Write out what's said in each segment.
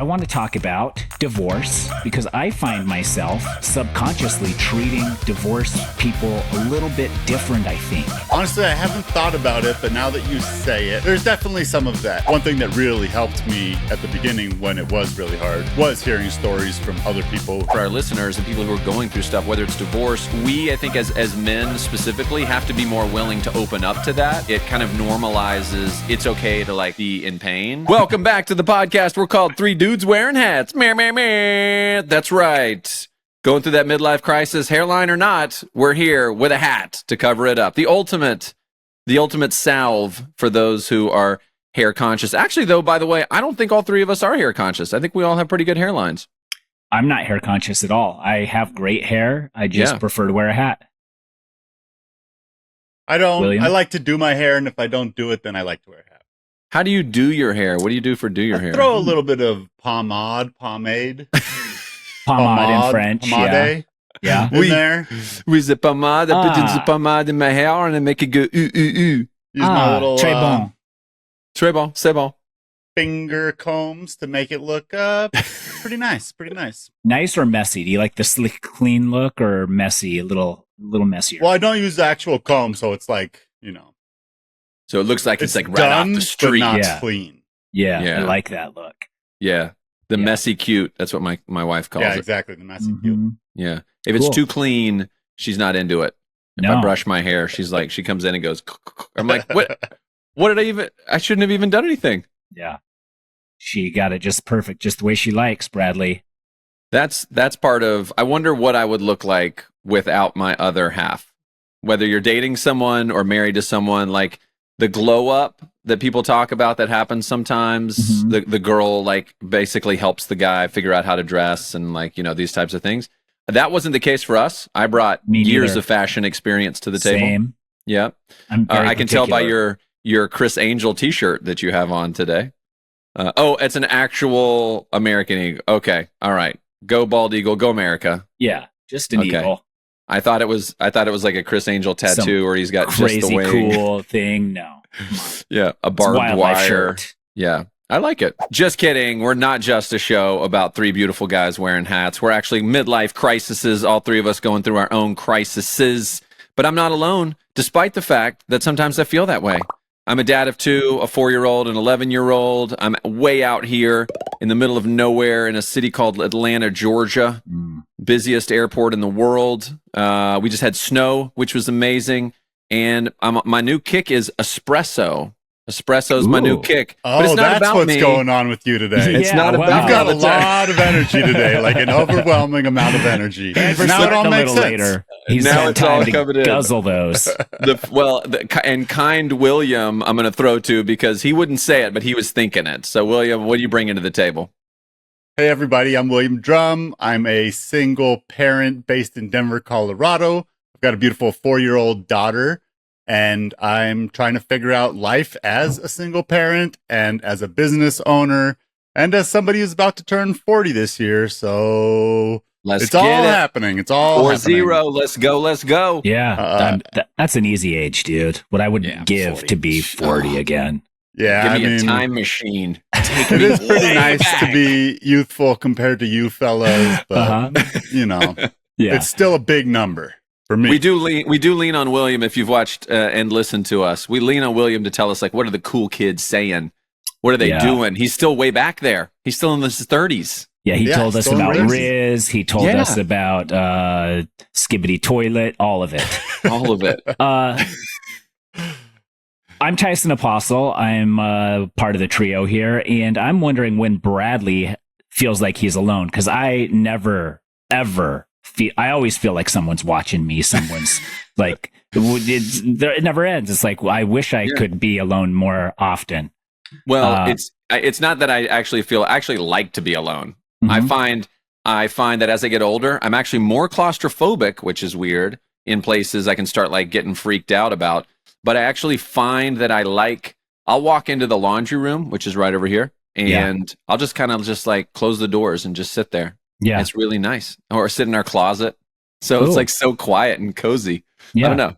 I want to talk about divorce because I find myself subconsciously treating divorced people a little bit different, I think. Honestly, I haven't thought about it, but now that you say it, there's definitely some of that. One thing that really helped me at the beginning when it was really hard was hearing stories from other people. For our listeners and people who are going through stuff, whether it's divorce, we, I think as men specifically, have to be more willing to open up to that. It kind of normalizes it's okay to like be in pain. Welcome back to the podcast. We're called Three Dudes Wearing Hats. Meh, meh, meh. That's right. Going through that midlife crisis, hairline or not, we're here with a hat to cover it up. The ultimate salve for those who are hair conscious. Actually, though, by the way, I don't think all three of us are hair conscious. I think we all have pretty good hairlines. I'm not hair conscious at all. I have great hair. I just prefer to wear a hat. I don't. William? I like to do my hair, and if I don't do it, then I like to wear a hat. How do you do your hair? What do you do for do your hair? Throw a little bit of pomade. Pomade in French. Pomade. Yeah. In there. With the pomade, I put the pomade in my hair and I make it go ooh, ooh, ooh. Use my little très bon. Très bon, c'est bon. finger combs to make it look pretty nice. Pretty nice. Nice or messy? Do you like the slick, clean look or messy, a little messier? Well, I don't use the actual comb, so it's like, So it looks like it's like right done, off the street. but not Yeah. clean. Yeah, I like that look. Yeah. The Yeah. messy cute. That's what my wife calls Yeah, it. exactly. The messy cute. Mhm. Yeah. If it's Cool. too clean, she's not into it. If No. I brush my hair, she's like, she comes in and goes, I'm like, what I shouldn't have even done anything. Yeah. She got it just perfect, just the way she likes, Bradley. That's part of, I wonder what I would look like without my other half. Whether you're dating someone or married to someone, like the glow up that people talk about that happens sometimes, Mhm. the girl like basically helps the guy figure out how to dress and like, these types of things. That wasn't the case for us. I brought Me years neither. of fashion experience to the table. Same. Yeah. I'm very I can tell by particular. your Chris Angel t-shirt that you have on today. It's an actual American eagle. Okay. All right. Go bald eagle. Go America. Yeah, just an Okay. eagle. I thought it was like a Chris Angel tattoo Some where he's got just Crazy the wing. cool thing. No. Yeah. A It's barbed wildlife wire. shirt. Yeah. I like it. Just kidding. We're not just a show about three beautiful guys wearing hats. We're actually midlife crises, all three of us going through our own crises. But I'm not alone, despite the fact that sometimes I feel that way. I'm a dad of two, a 4-year-old, an 11-year-old. I'm way out here in the middle of nowhere in a city called Atlanta, Georgia. Busiest airport in the world. We just had snow, which was amazing. And my new kick is espresso. Espresso is my new Ooh. kick. Oh, But it's not that's about what's me. going on with you today. It's not wow. about You've got a all the time. lot of energy today, like an overwhelming amount of energy. And for Now it all a makes little sense. later. He's Now had it's all time to coming in. guzzle those. And kind William, I'm going to throw to because he wouldn't say it, but he was thinking it. So, William, what do you bring into the table? Hey, everybody. I'm William Drumm. I'm a single parent based in Denver, Colorado. I've got a beautiful 4-year-old daughter, and I'm trying to figure out life as a single parent and as a business owner and as somebody who's about to turn 40 this year. So Let's it's all get it. happening. It's all 4-0. Let's go. Let's go. Yeah, that's an easy age, dude. What I would Yeah, give 40. to be 40 again. Yeah, Give me I a mean, time machine. Take it me is pretty way nice back. to be youthful compared to you fellas, but Yeah. it's still a big number for me. We do lean on William. If you've watched and listened to us, we lean on William to tell us like, what are the cool kids saying? What are they doing? He's still way back there. He's still in his 30s. Yeah, he told us still about Riz. Riz. He told us about Skibbity Toilet, all of it. All of it. I'm Tyson Apostol. I'm part of the trio here, and I'm wondering when Bradley feels like he's alone, because I never, ever feel, I always feel like someone's watching me. Someone's like, it never ends. It's like, I wish I could be alone more often. Well, it's not that I actually like to be alone. Mhm. I find that as I get older, I'm actually more claustrophobic, which is weird. In places I can start like getting freaked out about. But I actually find that I'll walk into the laundry room, which is right over here, and I'll just kind of just like close the doors and just sit there. Yeah. It's really nice. Or sit in our closet. So it's like so quiet and cozy. Yeah. I don't know.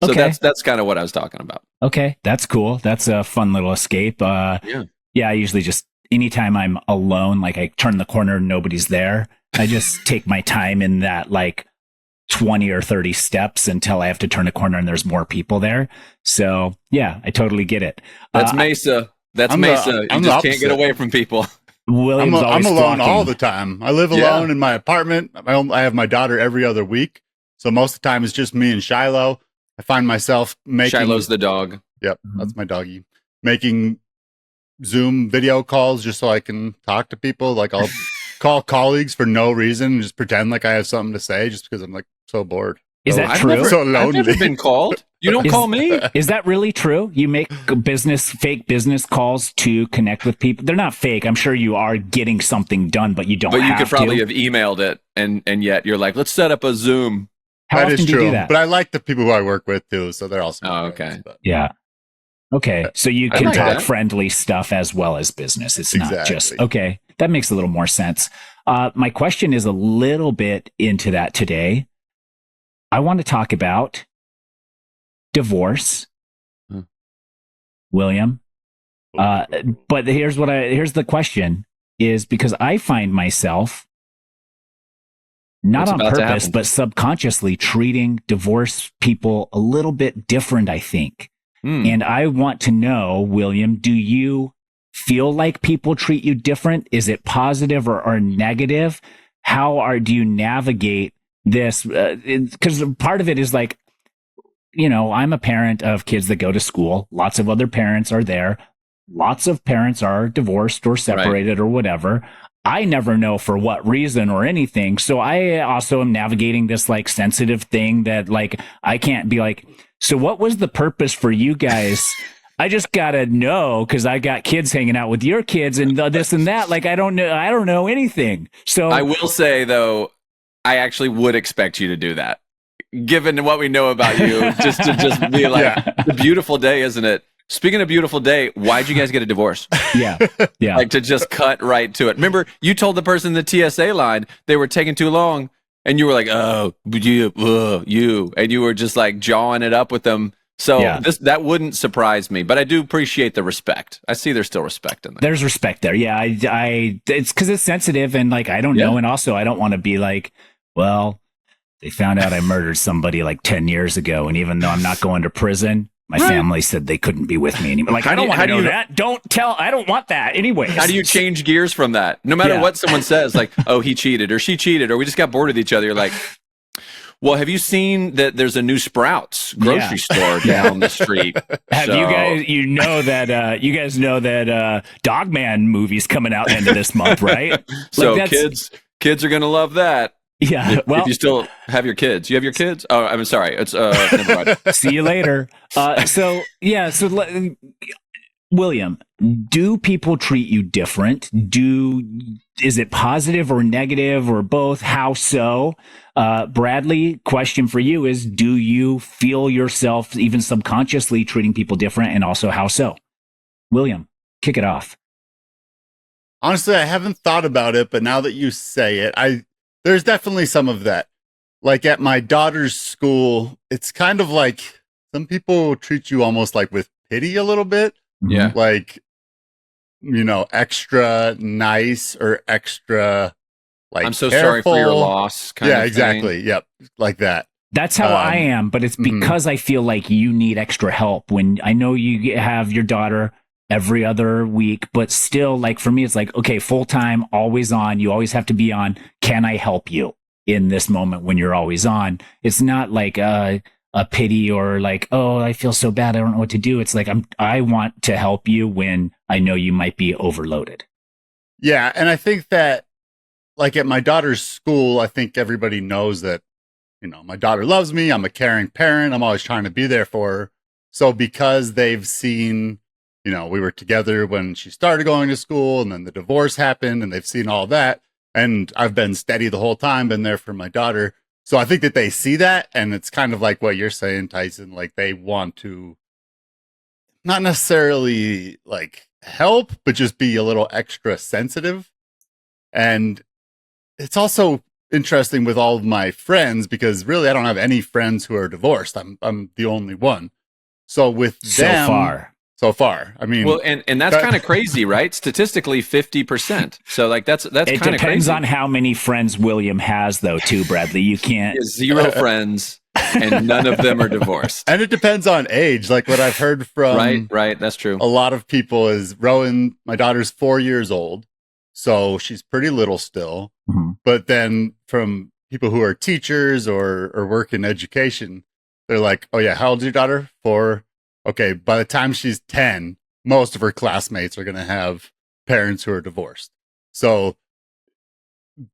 So Okay. that's kind of what I was talking about. Okay, that's cool. That's a fun little escape. Yeah, I usually just anytime I'm alone, like I turn the corner and nobody's there, I just take my time in that like 20 or 30 steps until I have to turn a corner and there's more people there. So yeah, I totally get it. That's Mesa. That's Mesa. You just can't get away from people. I'm alone all the time. I live alone in my apartment. I have my daughter every other week. So most of the time it's just me and Shiloh. I find myself making... Shiloh's the dog. Yep, that's my doggy. Making Zoom video calls just so I can talk to people. Like I'll call colleagues for no reason and just pretend like I have something to say just because I'm like so bored. Is that true? So lonely. I've never been called. You don't call me. Is that really true? You make fake business calls to connect with people? They're not fake. I'm sure you are getting something done, but you don't have to. But you could probably have emailed it, and yet you're like, let's set up a Zoom. How often do you do that? But I like the people who I work with too, so they're also okay. friends, but. Yeah. Okay, so you can like talk that. friendly stuff as well as business. It's not just, Exactly. okay, that makes a little more sense. My question is a little bit into that today. I want to talk about divorce, William. But here's the question is because I find myself not What's on about to purpose, happen? but subconsciously treating divorced people a little bit different, I think. And I want to know, William, do you feel like people treat you different? Is it positive or negative? Do you navigate this? Because part of it is like, I'm a parent of kids that go to school. Lots of other parents are there. Lots of parents are divorced or separated or whatever. I never know for what reason or anything. So I also am navigating this like sensitive thing that like, I can't be like, so what was the purpose for you guys? I just got to know because I got kids hanging out with your kids and this and that. Like, I don't know anything. So I will say though, I actually would expect you to do that. Given what we know about you, just to be like, It's a beautiful day, isn't it? Speaking of beautiful day, why'd you guys get a divorce? Yeah. Like to just cut right to it. Remember, you told the person in the TSA line they were taking too long, and you were like, "Oh, you," and you were just like jawing it up with them. So that wouldn't surprise me, but I do appreciate the respect. I see there's still respect in there. There's respect there. Yeah, it's because it's sensitive and like I don't know, and also I don't want to be like, well, they found out I murdered somebody like 10 years ago, and even though I'm not going to prison. My family said they couldn't be with me anymore. Like, I don't want to know that. I don't want that anyways. How do you change gears from that? No matter what someone says, like, oh, he cheated or she cheated or we just got bored with each other. You're like, well, have you seen that there's a new Sprouts grocery store down the street? Have you guys, you guys know that Dogman movie's coming out end of this month, right? So kids are going to love that. Yeah, if you still have your kids. You have your kids? Oh, I'm sorry. It's never mind. See you later. William, do people treat you different? Is it positive or negative or both? How so? Bradley, question for you is, do you feel yourself even subconsciously treating people different, and also how so? William, kick it off. Honestly, I haven't thought about it, but now that you say it, there's definitely some of that. Like at my daughter's school, it's kind of like some people treat you almost like with pity a little bit. Yeah. Like, extra nice or extra like I'm so careful. sorry for your loss. Kind of exactly. Thing. Yep. Like that. That's how I am, but it's because I feel like you need extra help when I know you have your daughter every other week, but still, like for me, it's like, okay, full time, always on. You always have to be on. Can I help you in this moment when you're always on? It's not like a pity or like, oh, I feel so bad, I don't know what to do. It's like I want to help you when I know you might be overloaded. Yeah, and I think that like at my daughter's school, I think everybody knows that my daughter loves me. I'm a caring parent. I'm always trying to be there for her. So because they've seen we were together when she started going to school and then the divorce happened and they've seen all that. And I've been steady the whole time, been there for my daughter. So I think that they see that. And it's kind of like what you're saying, Tyson, like they want to not necessarily like help, but just be a little extra sensitive. And it's also interesting with all of my friends because really I don't have any friends who are divorced. I'm the only one. So with them, so far. I mean, well, and that's kind of crazy, right? Statistically, 50%. So like that's It kind of depends crazy. on how many friends William has, though, too, Bradley. You He can't. has 0 friends, and none of them are divorced. and it depends on age. Like what I've heard from Right. That's true. a lot of people is Rowan, my daughter's 4 years old, so she's pretty little still. Mhm. But then from people who are teachers or work in education, they're like, oh yeah, how old is your daughter? 4. Okay, by the time she's 10, most of her classmates are going to have parents who are divorced. So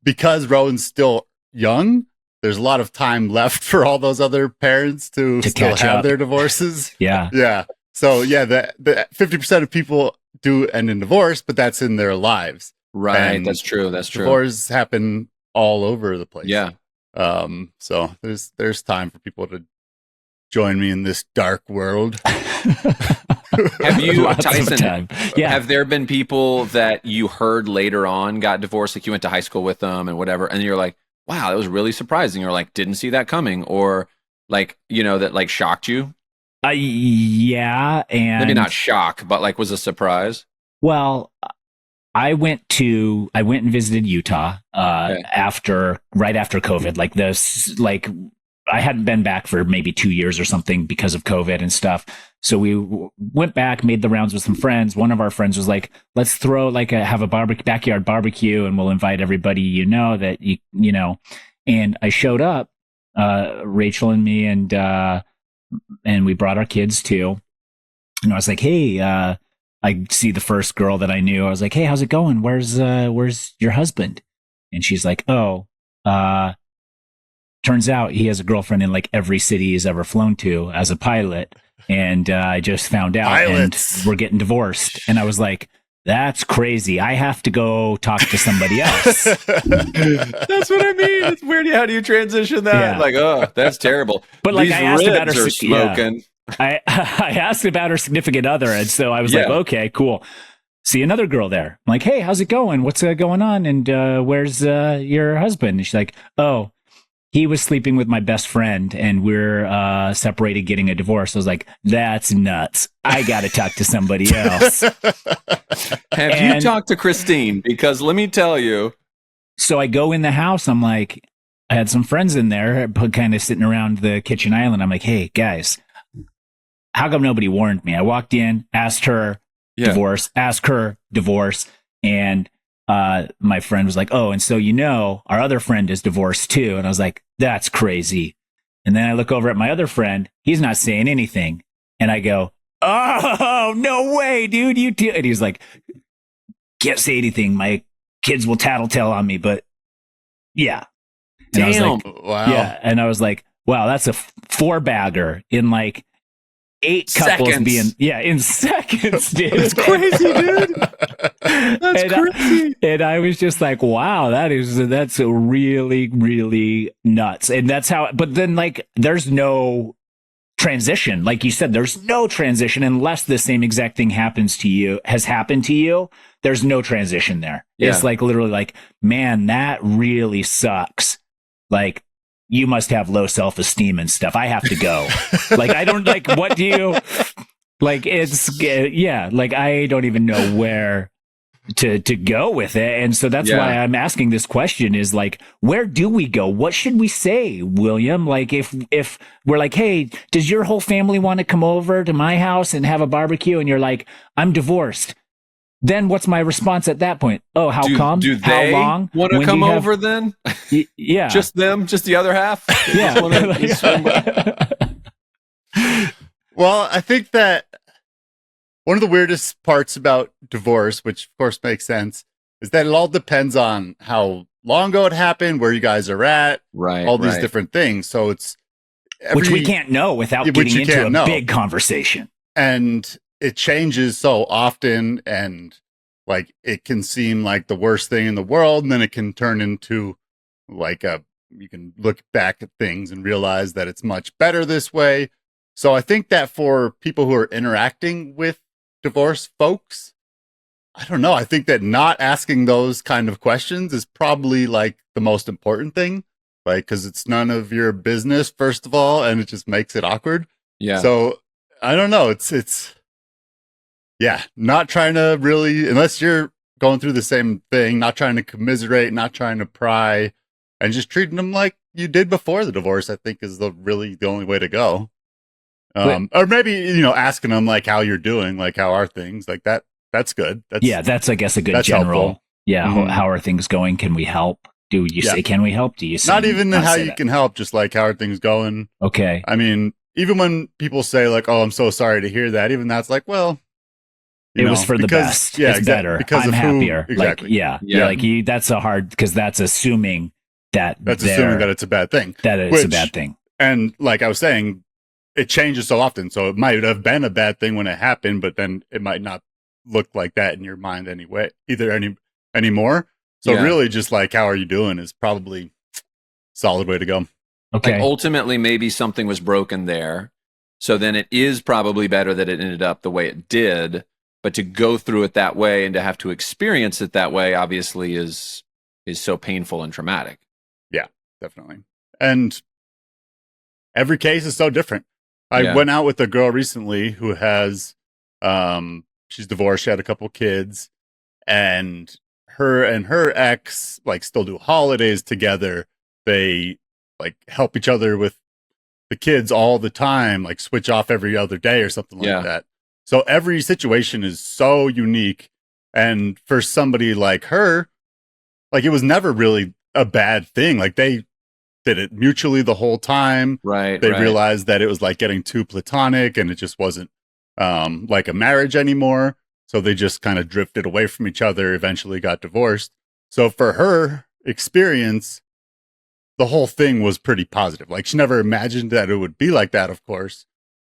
because Rowan's still young, there's a lot of time left for all those other parents to still catch have up. their divorces. Yeah. Yeah. So yeah, the 50% of people do end in divorce, but that's in their lives. Right. And That's true. That's true. Divorces happen all over the place. Yeah. So there's time for people to join me in this dark world. Have you, Lots of Tyson? time. Yeah. Have there been people that you heard later on got divorced, like you went to high school with them and whatever, and you're like, wow, that was really surprising, or like didn't see that coming, or like, you know, that like shocked you? Yeah, and Maybe not shock, but like was a surprise. well, I went and visited Utah Okay. right after COVID. Like this, like I hadn't been back for maybe 2 years or something because of COVID and stuff. So we went back, made the rounds with some friends. One of our friends was like, "Let's throw have a backyard barbecue, and we'll invite everybody that you know." And I showed up, Rachel and me, and we brought our kids too. And I was like, "Hey," I see the first girl that I knew. I was like, "Hey, how's it going? Where's your husband?" And she's like, "Oh, turns out he has a girlfriend in like every city he's ever flown to as a pilot." And I just found out, Pilots. and we're getting divorced. And I was like, "That's crazy. I have to go talk to somebody else." That's what I mean. It's weird. How do you transition that? Yeah. Like, oh, that's terrible. But like These I asked about ribs her are smoking. I asked about her significant other, and so I was like, Yeah. "Okay, cool." See another girl there. I'm like, "Hey, how's it going? What's going on? And where's your husband?" And she's like, "Oh, he was sleeping with my best friend, and we're separated, getting a divorce." I was like, "That's nuts. I got to talk to somebody else." Have you And- talked to Christine? Because let me tell you, So I go in the house. I'm like, I had some friends in there, kind of sitting around the kitchen island. I'm like, "Hey, guys, how come nobody warned me?" I walked in, asked her Yeah. divorce, asked her divorce, and my friend was like, "Oh, and so our other friend is divorced too." And I was like, "That's crazy." And then I look over at my other friend. He's not saying anything. And I go, "Oh, no way, dude. You do." And he's like, "Can't say anything. My kids will tattletale on me, but yeah." And I was Damn. like, Wow. yeah. And I was like, wow, that's a 4-bagger in like 8 couples Seconds. in seconds, dude. That's crazy, dude. That's and, crazy. And I was just like, wow, that's really, really nuts. And that's how, but then like, there's no transition. Like you said, there's no transition unless the same exact thing has happened to you. There's no transition there. Yeah. It's like literally like, man, that really sucks. Like, you must have low self-esteem and stuff. I have to go. Like, I don't like, what do you like? It's like, I don't even know where to go with it. And so that's why I'm asking this question is like, where do we go? What should we say, William? Like, if we're like, "Hey, does your whole family want to come over to my house and have a barbecue?" And you're like, "I'm divorced." Then what's my response at that point? "Oh, how come? Do How they long? want to When do come you have-" over then? Yeah. Just them? Just the other half? yeah. Just wanna- Well, I think that one of the weirdest parts about divorce, which of course makes sense, is that it all depends on how long ago it happened, where you guys are at, Right. all these right. different things. So it's Which we can't know without Which getting you into can't a know. big conversation. and it changes so often, and like it can seem like the worst thing in the world, and then it can turn into like you can look back at things and realize that it's much better this way. So I think that for people who are interacting with divorced folks, I don't know, I think that not asking those kind of questions is probably like the most important thing, like, because it's none of your business, first of all, and it just makes it awkward. Yeah. So I don't know. It's Yeah, not trying to really, unless you're going through the same thing, not trying to commiserate, not trying to pry, and just treating them like you did before the divorce, I think is really the only way to go. Or maybe, asking them like how you're doing, like how are things, like that. That's good. That's I guess a good that's general. Helpful. Yeah. How are things going? Can we help? Do you say, can we help? Do you say not even how you can help, just like how are things going? Okay. I mean, even when people say like, oh, I'm so sorry to hear that, even that's like, well, it was for the best. Yeah, it's better. Because I'm happier. Exactly. Like, that's a hard, because that's assuming that assuming that it's a bad thing. That it's a bad thing. And like I was saying, it changes so often. So it might have been a bad thing when it happened, but then it might not look like that in your mind anyway, anymore. So really just like, how are you doing is probably a solid way to go. Okay. Like ultimately, maybe something was broken there. So then it is probably better that it ended up the way it did. But to go through it that way and to have to experience it that way, obviously is so painful and traumatic. Yeah, definitely. And every case is so different. I went out with a girl recently who has, she's divorced. She had a couple kids, and her ex like still do holidays together. They like help each other with the kids all the time, like switch off every other day or something like that. So every situation is so unique. And for somebody like her, like it was never really a bad thing. Like they did it mutually the whole time. Right. They realized that it was like getting too platonic and it just wasn't like a marriage anymore. So they just kind of drifted away from each other, eventually got divorced. So for her experience, the whole thing was pretty positive. Like she never imagined that it would be like that, of course,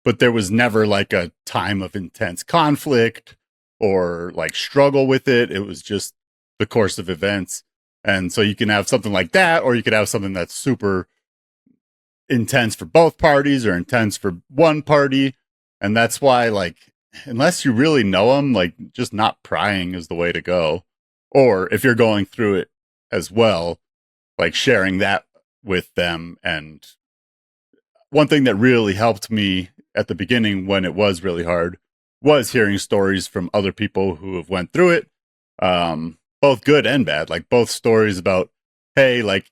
but there was never like a time of intense conflict or like struggle with it. It was just the course of events. And so you can have something like that, or you could have something that's super intense for both parties or intense for one party. And that's why, like, unless you really know them, like just not prying is the way to go. Or if you're going through it as well, like sharing that with them. And one thing that really helped me at the beginning when it was really hard was hearing stories from other people who have went through it. Both good and bad, like both stories about, hey, like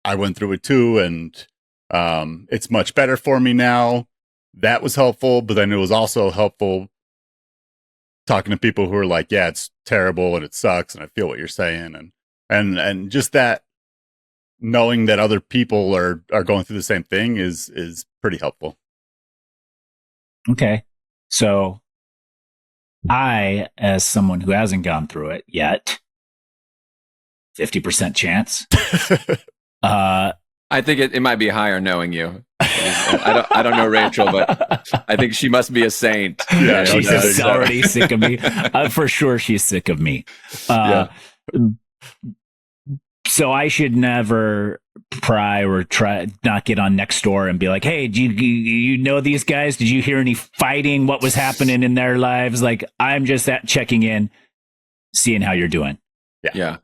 I went through it too, and it's much better for me now. That was helpful, but then it was also helpful talking to people who are like, yeah, it's terrible and it sucks, and I feel what you're saying, and just that knowing that other people are going through the same thing is pretty helpful. Okay, so I, as someone who hasn't gone through it yet, 50% chance. I think it might be higher knowing you. I don't know Rachel, but I think she must be a saint. Yeah, she's already sick of me. For sure, she's sick of me. So I should never pry or try not get on Nextdoor and be like, hey, do you know these guys? Did you hear any fighting? What was happening in their lives? Like, I'm just checking in, seeing how you're doing. Yeah.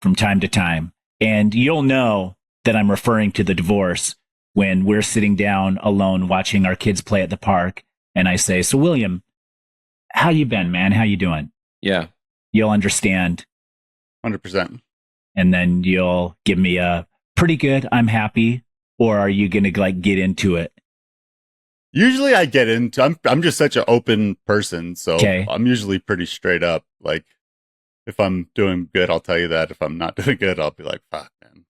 From time to time. And you'll know that I'm referring to the divorce when we're sitting down alone watching our kids play at the park. And I say, so William, how you been, man? How you doing? Yeah. You'll understand. 100%. And then you'll give me a pretty good, I'm happy. Or are you going to like get into it? Usually I get into, I'm just such an open person. So I'm usually pretty straight up. Like if I'm doing good, I'll tell you that. If I'm not doing good, I'll be like, fuck, man,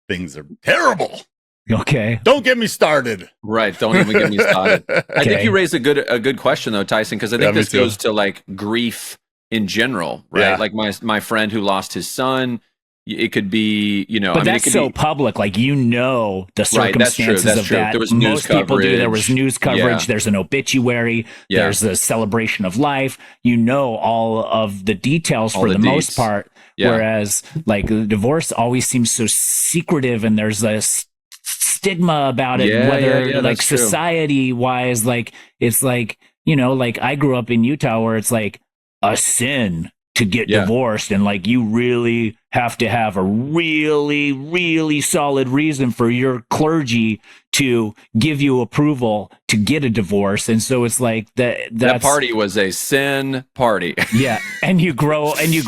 things are terrible. Okay. Don't get me started. Right. Don't even get me started. I think you raised a good question though, Tyson, because I think this goes to like grief in general, right? Yeah. Like my friend who lost his son. It could be, but that's so public. Like, the circumstances of that. There was Most people do. There was news coverage. Yeah. There's an obituary. Yeah. There's a celebration of life. All of the details for the most part. Yeah. Whereas, like, the divorce always seems so secretive, and there's a stigma about it. Whether, like, society-wise, like, it's like, like I grew up in Utah, where it's like a sin to get divorced, and like you really have to have a really, really solid reason for your clergy to give you approval to get a divorce. And so it's like that party was a sin party. Yeah, and you grow up and you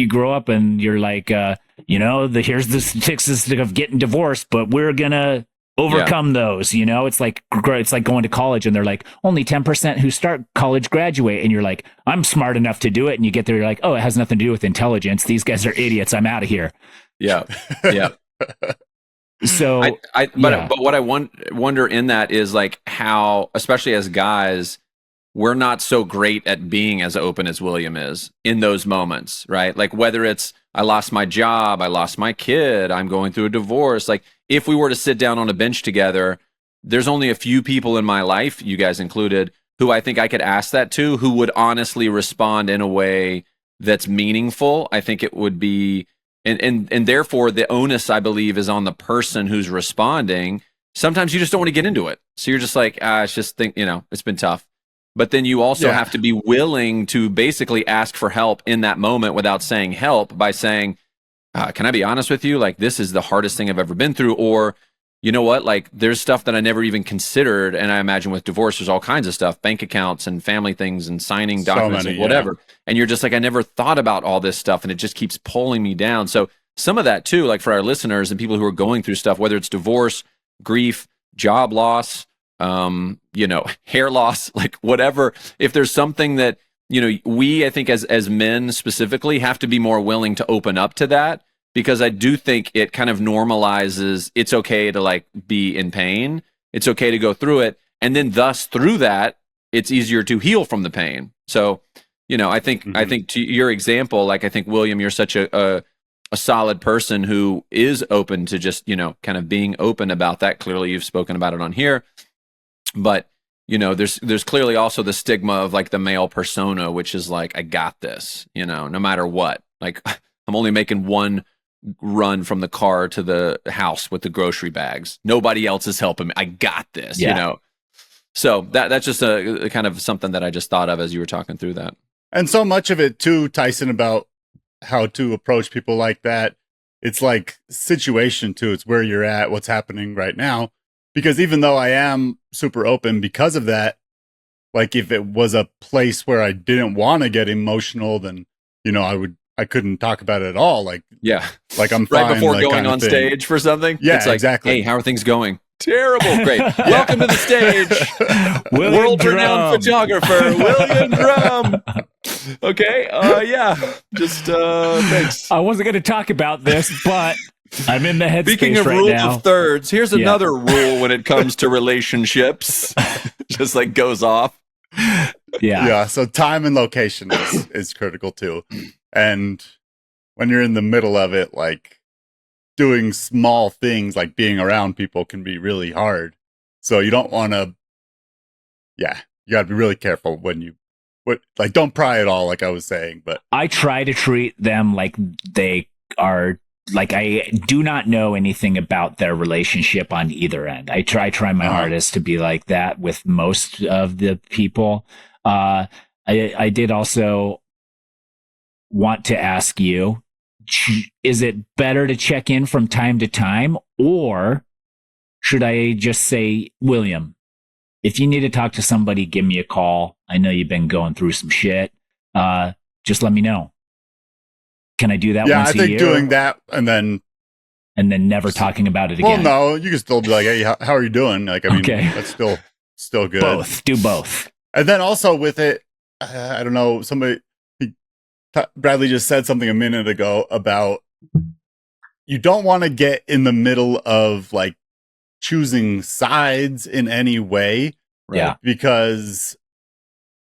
grow up and you're like, here's the statistics of getting divorced, but we're gonna overcome those. It's like going to college and they're like only 10% who start college graduate, and you're like, I'm smart enough to do it, and you get there, you're like, oh, it has nothing to do with intelligence. These guys are idiots. I'm out of here. Yeah. So, but what I wonder in that is like how, especially as guys, we're not so great at being as open as William is in those moments, right? Like whether it's I lost my job, I lost my kid, I'm going through a divorce. Like if we were to sit down on a bench together, there's only a few people in my life, you guys included, who I think I could ask that to, who would honestly respond in a way that's meaningful. I think it would be, and therefore the onus, I believe, is on the person who's responding. Sometimes you just don't want to get into it. So you're just like, it's just it's been tough. But then you also have to be willing to basically ask for help in that moment without saying help, by saying, can I be honest with you? Like, this is the hardest thing I've ever been through. Or, you know what? Like, there's stuff that I never even considered. And I imagine with divorce, there's all kinds of stuff, bank accounts and family things and signing documents and whatever. And you're just like, I never thought about all this stuff. And it just keeps pulling me down. So some of that too, like for our listeners and people who are going through stuff, whether it's divorce, grief, job loss, hair loss, like whatever, if there's something that, we, I think as men specifically have to be more willing to open up to that, because I do think it kind of normalizes, it's okay to like be in pain. It's okay to go through it. And then thus through that, it's easier to heal from the pain. So, I think to your example, like I think William, you're such a solid person who is open to just, kind of being open about that. Clearly you've spoken about it on here. But, there's clearly also the stigma of like the male persona, which is like, I got this, no matter what. Like I'm only making one run from the car to the house with the grocery bags. Nobody else is helping me. I got this, So that's just a kind of something that I just thought of as you were talking through that. And so much of it too, Tyson, about how to approach people like that. It's like situation too. It's where you're at, what's happening right now. Because even though I am super open because of that, like if it was a place where I didn't want to get emotional, then, I couldn't talk about it at all. Like I'm fine. Right before going on stage for something. Yeah, it's like, exactly. Hey, how are things going? Terrible. Great. Welcome to the stage. World-renowned photographer, William Drumm. Okay. Just thanks. I wasn't going to talk about this, but I'm in the headspace Speaking of right rules now. of thirds, here's another rule when it comes to relationships. Just like goes off. Yeah. So time and location is critical too. And when you're in the middle of it, like doing small things like being around people can be really hard. So you don't want to, you got to be really careful when don't pry at all, like I was saying. But I try to treat them like they are, like I do not know anything about their relationship on either end. I try my hardest to be like that with most of the people. I did also want to ask you, is it better to check in from time to time, or should I just say, William, if you need to talk to somebody, give me a call. I know you've been going through some shit. Just let me know. Can I do that once a year? Yeah, I think doing that and then never talking about it again. Well, no, you can still be like, hey, how are you doing? Like, I mean, that's still good. Do both. And then also with it, I don't know, Bradley just said something a minute ago about you don't want to get in the middle of like choosing sides in any way. Right? Yeah. Because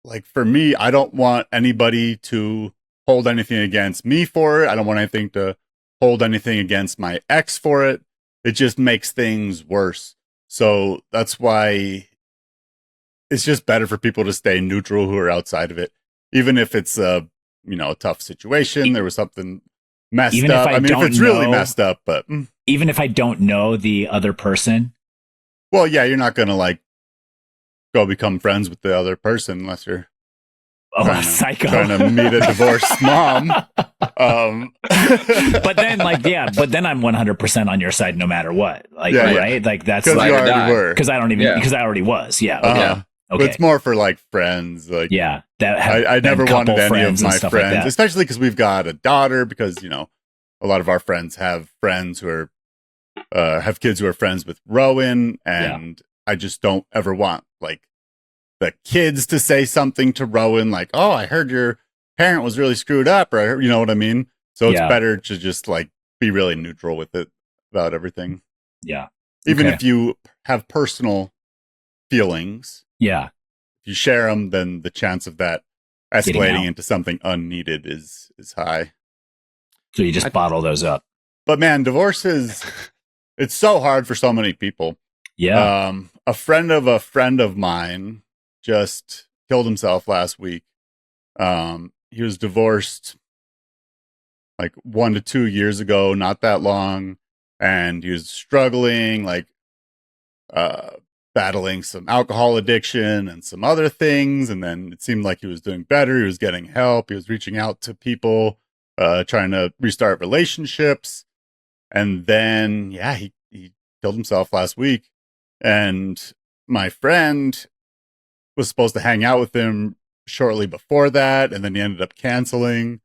like for me, I don't want anybody to hold anything against me for it. I don't want anything to hold anything against my ex for it. It just makes things worse. So that's why it's just better for people to stay neutral who are outside of it. Even if it's a tough situation, there was something messed up. I mean, if it's really messed up, but even if I don't know the other person. Well, yeah, you're not going to like go become friends with the other person unless you're psycho. Trying to meet a divorced mom. But then I'm 100% on your side no matter what. Like, right? Like that's because you already were. Because I already was. Yeah. Okay. Okay. But it's more for like friends. Like, yeah, I never wanted any of my friends, like especially because we've got a daughter. Because a lot of our friends have friends who are have kids who are friends with Rowan, and I just don't ever want like the kids to say something to Rowan like, "Oh, I heard your parent was really screwed up," or you know what I mean. So it's better to just like be really neutral with it about everything. Yeah, even if you have personal feelings. Yeah. If you share them, then the chance of that escalating into something unneeded is high. So you just bottle those up. But man, divorce it's so hard for so many people. Yeah. A friend of mine just killed himself last week. He was divorced like 1 to 2 years ago, not that long. And he was struggling, like, battling some alcohol addiction and some other things. And then it seemed like he was doing better. He was getting help. He was reaching out to people, trying to restart relationships. And then, he killed himself last week. And my friend was supposed to hang out with him shortly before that. And then he ended up canceling.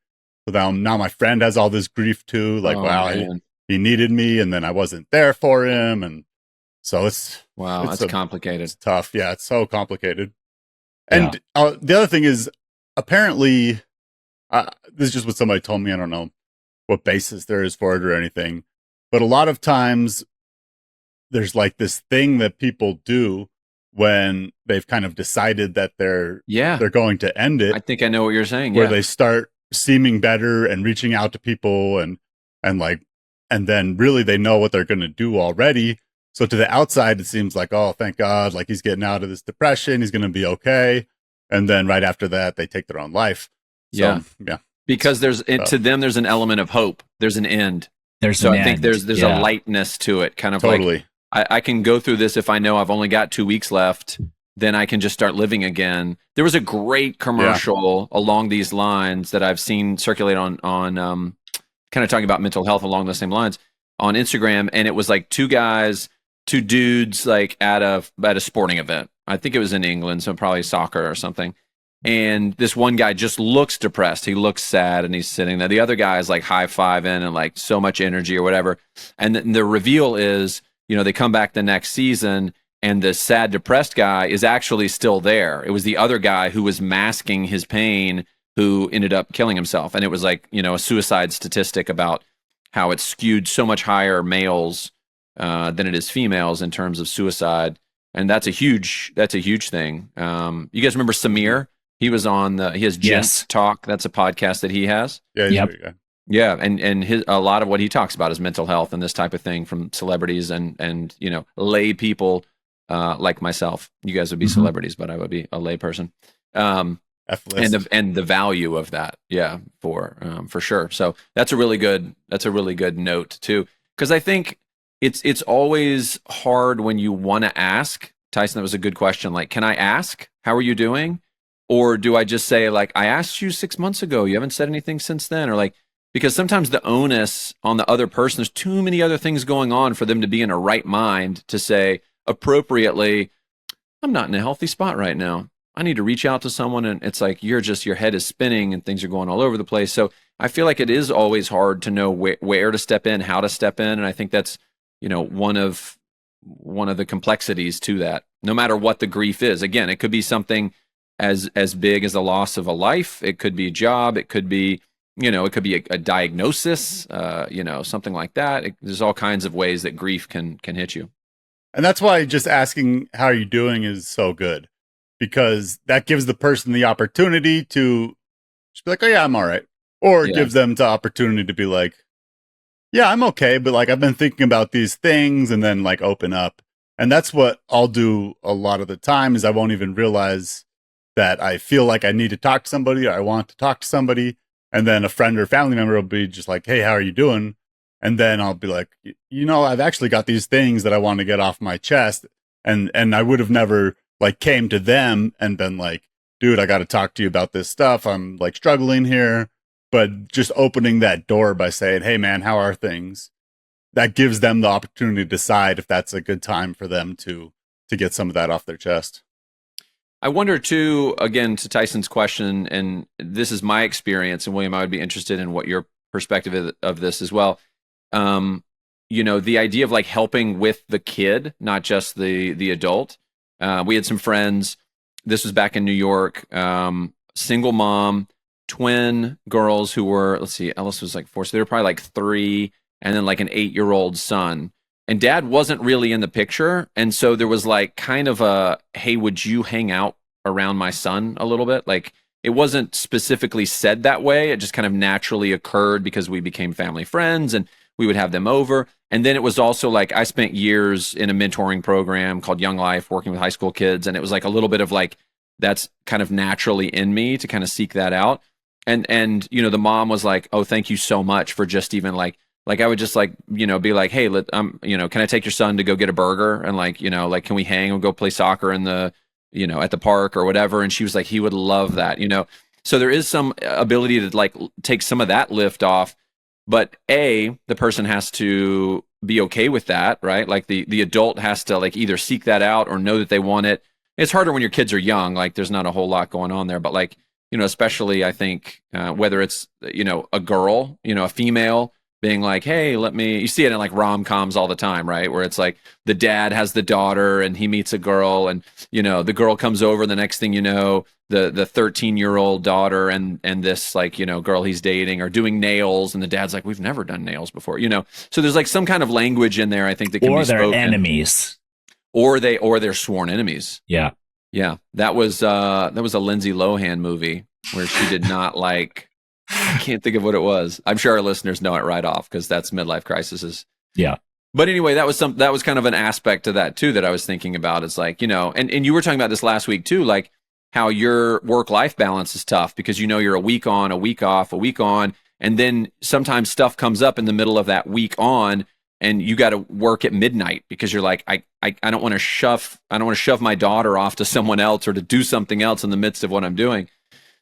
So now my friend has all this grief too. Like, he needed me and then I wasn't there for him. And so that's complicated. It's tough. Yeah, it's so complicated. And the other thing is, apparently, this is just what somebody told me. I don't know what basis there is for it or anything. But a lot of times, there's like this thing that people do when they've kind of decided that they're going to end it. I think I know what you're saying. Where they start seeming better and reaching out to people and then really they know what they're going to do already. So to the outside, it seems like, oh, thank God, like he's getting out of this depression. He's going to be okay. And then right after that, they take their own life. So, because to them, there's an element of hope. There's an end. I think there's a lightness to it. Kind of like, I can go through this if I know I've only got 2 weeks left, then I can just start living again. There was a great commercial along these lines that I've seen circulate on kind of talking about mental health along the same lines on Instagram. And it was like two dudes like at a sporting event. I think it was in England, so probably soccer or something. And this one guy just looks depressed. He looks sad and he's sitting there. The other guy is like high-fiving and like so much energy or whatever. And the reveal is, they come back the next season and the sad, depressed guy is actually still there. It was the other guy who was masking his pain who ended up killing himself. And it was like, a suicide statistic about how it's skewed so much higher males than it is females in terms of suicide. And that's a huge thing. You guys remember Hasemeyer? He was on he has Gents Talk. That's a podcast that he has. Yeah. And a lot of what he talks about is mental health and this type of thing from celebrities and lay people like myself. You guys would be celebrities, but I would be a lay person. And the value of that. Yeah, for sure. So that's a really good note too. Because I think it's always hard when you want to ask. Tyson, that was a good question. Like, can I ask? How are you doing? Or do I just say, like, I asked you 6 months ago, you haven't said anything since then? Or like, because sometimes the onus on the other person, there's too many other things going on for them to be in a right mind to say appropriately, I'm not in a healthy spot right now. I need to reach out to someone. And it's like, your head is spinning and things are going all over the place. So I feel like it is always hard to know where to step in, how to step in. And I think that's, one of the complexities to that, no matter what the grief is. Again, it could be something as big as the loss of a life. It could be a job. It could be, it could be a diagnosis, something like that. There's all kinds of ways that grief can hit you. And that's why just asking how you're doing is so good, because that gives the person the opportunity to just be like, oh yeah, I'm all right. Or it gives them the opportunity to be like, yeah, I'm okay, but like I've been thinking about these things, and then like open up. And that's what I'll do a lot of the time is I won't even realize that I feel like I need to talk to somebody or I want to talk to somebody. And then a friend or family member will be just like, hey, how are you doing? And then I'll be like, I've actually got these things that I want to get off my chest. And I would have never like came to them and been like, dude, I got to talk to you about this stuff. I'm like struggling here. But just opening that door by saying, hey, man, how are things? That gives them the opportunity to decide if that's a good time for them to get some of that off their chest. I wonder too, again, to Tyson's question, and this is my experience, and William, I would be interested in what your perspective of this as well. The idea of like helping with the kid, not just the adult. We had some friends. This was back in New York. Single mom, twin girls who were, let's see, Ellis was like 4, so they were probably like 3, and then like an 8-year-old son. And dad wasn't really in the picture. And so there was like kind of a, hey, would you hang out around my son a little bit? Like it wasn't specifically said that way. It just kind of naturally occurred because we became family friends and we would have them over. And then it was also like, I spent years in a mentoring program called Young Life working with high school kids. And it was like a little bit of like, that's kind of naturally in me to kind of seek that out. And the mom was like, oh, thank you so much for just even like I would just like, be like, hey, can I take your son to go get a burger? And like, can we hang and go play soccer in the, at the park or whatever? And she was like, he would love that, So there is some ability to like take some of that lift off, but the person has to be okay with that, right? Like the adult has to like either seek that out or know that they want it. It's harder when your kids are young, like there's not a whole lot going on there, but like, especially I think whether it's, a girl, a female being like, hey, you see it in like rom-coms all the time, right? Where it's like the dad has the daughter and he meets a girl and, the girl comes over and the next thing you know, the 13-year-old daughter and this like, girl he's dating are doing nails and the dad's like, we've never done nails before, So there's like some kind of language in there, I think, that can be spoken. Or they're enemies. Or they're sworn enemies. Yeah. Yeah, that was a Lindsay Lohan movie where she did not like. I can't think of what it was. I'm sure our listeners know it right off because that's Midlife Crisisses. Yeah. But anyway, that was kind of an aspect to that too that I was thinking about. It's like and you were talking about this last week too, like how your work-life balance is tough because you're a week on, a week off, a week on, and then sometimes stuff comes up in the middle of that week on. And you got to work at midnight because you're like, I don't want to shove my daughter off to someone else or to do something else in the midst of what I'm doing.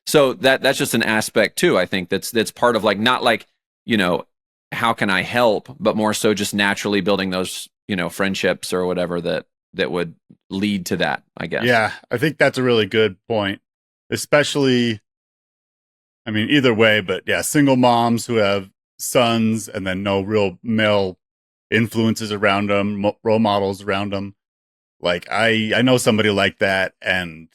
So that's just an aspect too. I think that's part of like, not like, how can I help, but more so just naturally building those, friendships or whatever that would lead to that, I guess. Yeah, I think that's a really good point, especially, I mean, either way, but yeah, single moms who have sons and then no real male influences around them, role models around them. Like I know somebody like that, and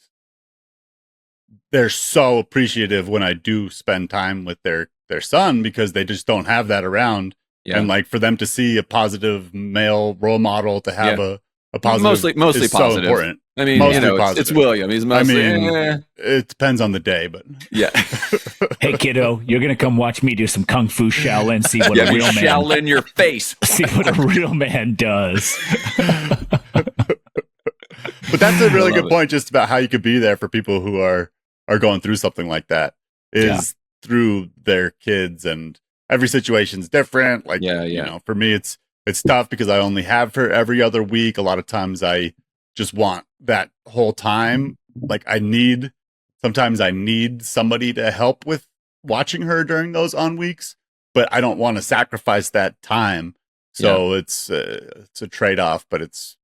they're so appreciative when I do spend time with their son because they just don't have that around. Yeah. And like for them to see a positive male role model to have a positive, mostly is positive. So important. I mean, it's William. He's mostly. It depends on the day, but yeah. Hey, kiddo, you're gonna come watch me do some kung fu Shaolin. See what a real man. Shaolin your face. See what a real man does. But that's a really good point, just about how you could be there for people who are going through something like that. Is through their kids, and every situation's different. Like, for me, it's tough because I only have her every other week. A lot of times I just want that whole time. Like sometimes I need somebody to help with watching her during those on weeks, but I don't want to sacrifice that time. So it's a trade-off, but it's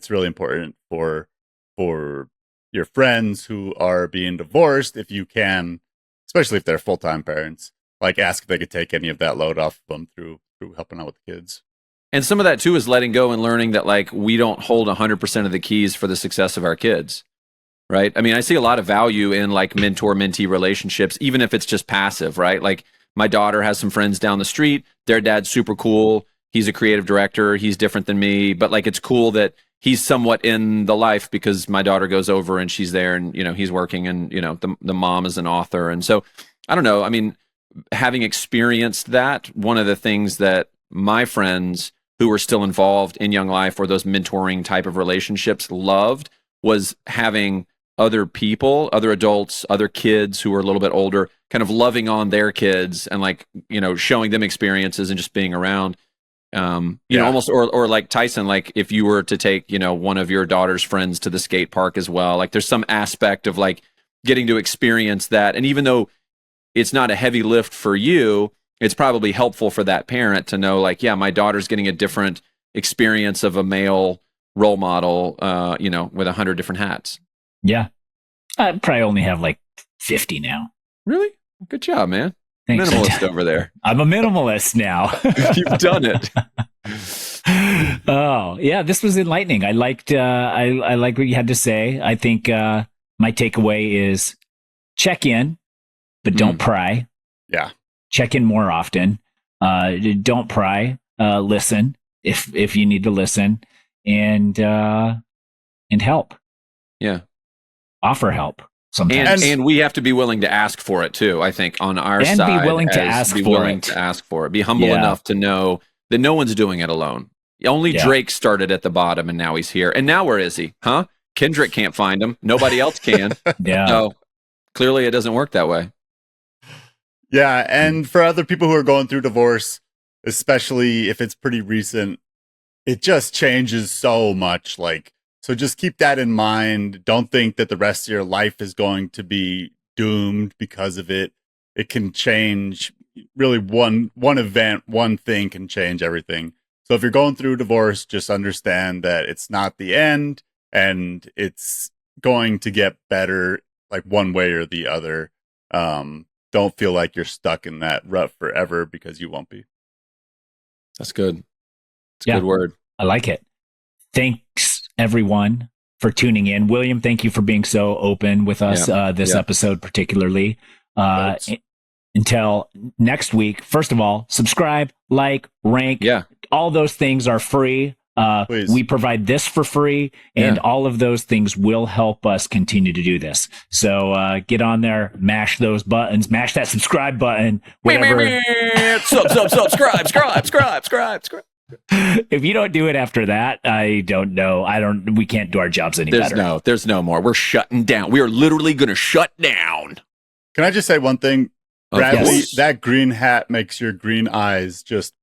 really important for your friends who are being divorced, if you can, especially if they're full-time parents, like ask if they could take any of that load off of them through helping out with the kids. And some of that too is letting go and learning that like we don't hold 100% of the keys for the success of our kids, right? I mean, I see a lot of value in like mentor-mentee relationships, even if it's just passive, right? Like my daughter has some friends down the street. Their dad's super cool. He's a creative director. He's different than me, but like it's cool that he's somewhat in the life because my daughter goes over and she's there and, he's working and, the mom is an author. And so I don't know. I mean, having experienced that, one of the things that my friends who were still involved in Young Life or those mentoring type of relationships loved was having other people, other adults, other kids who were a little bit older, kind of loving on their kids and like, showing them experiences and just being around. You know, almost, or like Tyson, like if you were to take, you know, one of your daughter's friends to the skate park as well, like there's some aspect of like getting to experience that. And even though it's not a heavy lift for you, it's probably helpful for that parent to know, like, yeah, my daughter's getting a different experience of a male role model, you know, with 100 different hats. Yeah. I probably only have like 50 now. Really? Good job, man. Thanks. Minimalist over there. I'm a minimalist now. You've done it. Oh, yeah, this was enlightening. I liked I like what you had to say. I think my takeaway is check in, but don't pry. Yeah. Check in more often. Don't pry. Listen if you need to listen, and help. Yeah. Offer help sometimes. And we have to be willing to ask for it too, I think, on our and side. Be willing to ask for it. Be humble enough to know that no one's doing it alone. Only Drake started at the bottom and now he's here. And now where is he? Huh? Kendrick can't find him. Nobody else can. Yeah. So clearly it doesn't work that way. Yeah. And for other people who are going through divorce, especially if it's pretty recent, it just changes so much. Like, so just keep that in mind. Don't think that the rest of your life is going to be doomed because of it. It can change. Really, one event, one thing can change everything. So if you're going through a divorce, just understand that it's not the end and it's going to get better, like one way or the other. Don't feel like you're stuck in that rut forever, because you won't be. That's good. It's a good word. I like it. Thanks, everyone, for tuning in. William, thank you for being so open with us this episode particularly. Until next week, first of all, subscribe, like, rank. Yeah. All those things are free. We provide this for free, and all of those things will help us continue to do this. So get on there, mash those buttons, mash that subscribe button, whatever. subscribe. If you don't do it after that, I don't know. We can't do our jobs any better. There's no more. We're shutting down. We are literally going to shut down. Can I just say one thing? Bradley, that green hat makes your green eyes just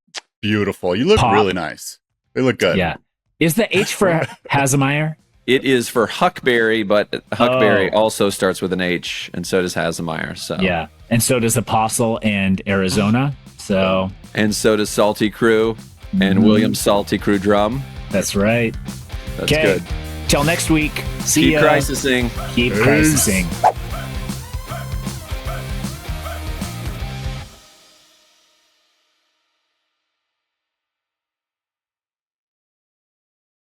beautiful. You look really nice. They look good. Yeah. Is the H for Hasemeyer? It is for Huckberry, but Huckberry also starts with an H, and so does Hasemeyer. So yeah, and so does Apostol and Arizona. So and so does Salty Crew and William Salty Crew Drumm. That's right. That's good. Till next week. See ya. Keep crisising. Keep crisising.